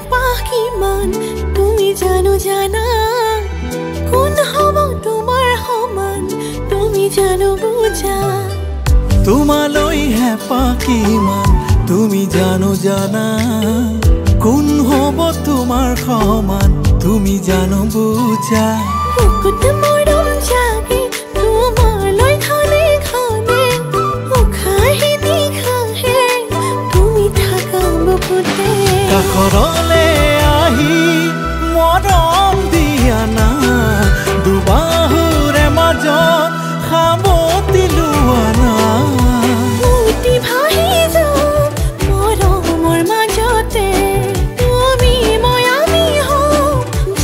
হেঁপাহ কিমান তুমি জানো জানা কোন হ'ব তোমাৰ সমান তুমি জানো বুজা তোমালৈ হেঁপাহ কিমান তুমি জানো জানা কোন হ'ব তোমাৰ সমান তুমি জানো বুজা বুকুত মৰম জাগে তোমালৈ খানে খানে উশাহে নিশাহে তুমি থাকা বুকুতে কাষৰলে আহি মৰম দিয়া না দুবাহুৰে মাজত সামতি লোৱা না মুটি ভাহি যাম মৰমৰ মাজতে তুমি মই আমি হওঁ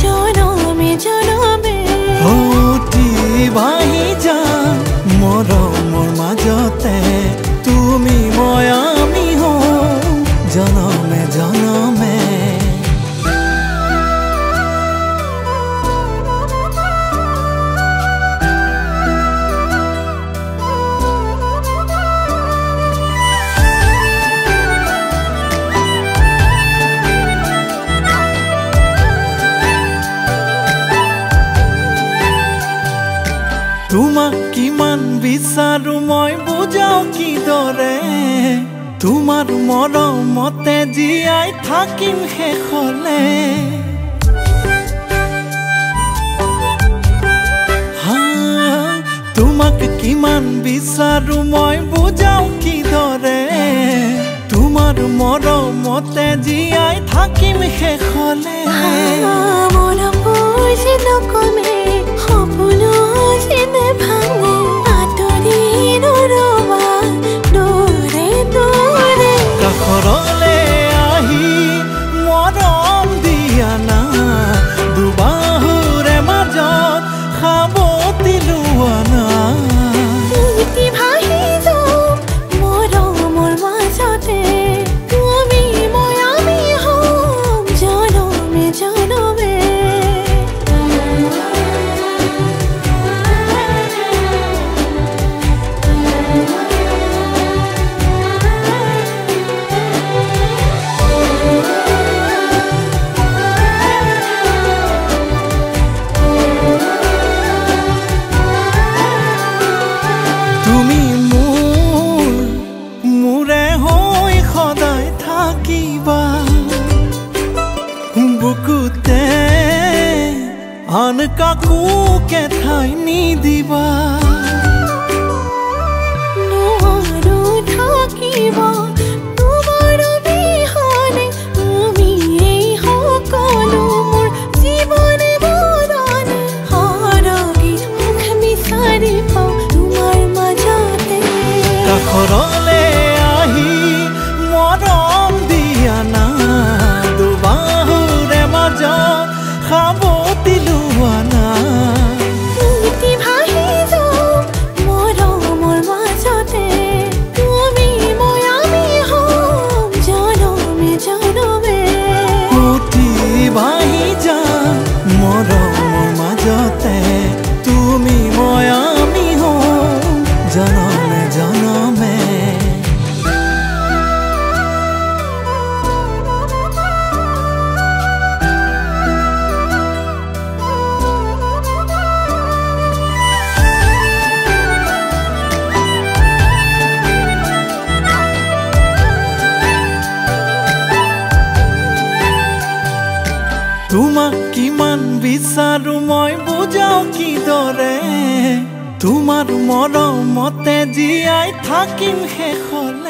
জনমে জনমে মুটি ভাহি যাম মৰমৰ মাজতে তুমি মই আমি হওঁ জনমে জনমে তোমাক কিমান বিচাৰো মই বুজাও কিদৰে তোমাৰ মৰমতে জীয়াই থাকিম শেষলে তোমাক কিমান বিচাৰো মই বুজাও কিদৰে তোমাৰ মৰমতে জীয়াই থাকিম শেষলে মৰমৰ যে নকমে সপোনো যে নেভাঙে আঁতৰি নৰবা দূৰে দূৰে কাষৰলে আহি মৰম দিয়া না দুবাহুৰে মাজত সাৱতি লোৱা না মুটি ভাহি যাম মৰমৰ মাজতে তুমি মই আমি হওঁ জনমে জনমে তুমি মোৰে হৈ সদায় থাকিবা বুকুতে আন কাকোকে ঠাই নিদিবা নোৱাৰো থাকিব তোমাৰ বিহনে তুমি এই সকলো মোৰ জীৱনে বৰণে সৰগী সুখ বিচাৰি পাওঁ তোমাৰ মাজতে কাষৰলে আহি মৰম দিয়া না দুবাহুৰে মাজত সাৱতি লোৱা না মুটি ভাহি যাম মৰমৰ মাজতে তুমি মই আমি হওঁ জনমে জনমে মুঠি ভাহি যাম মৰমৰ মাজতে তুমি মই আমি হওঁ জনমে জনমে তোমাক কিমান বিচাৰো মই বুজাও কিদৰে তোমাৰ মৰমতে জীয়াই থাকিম শেষলে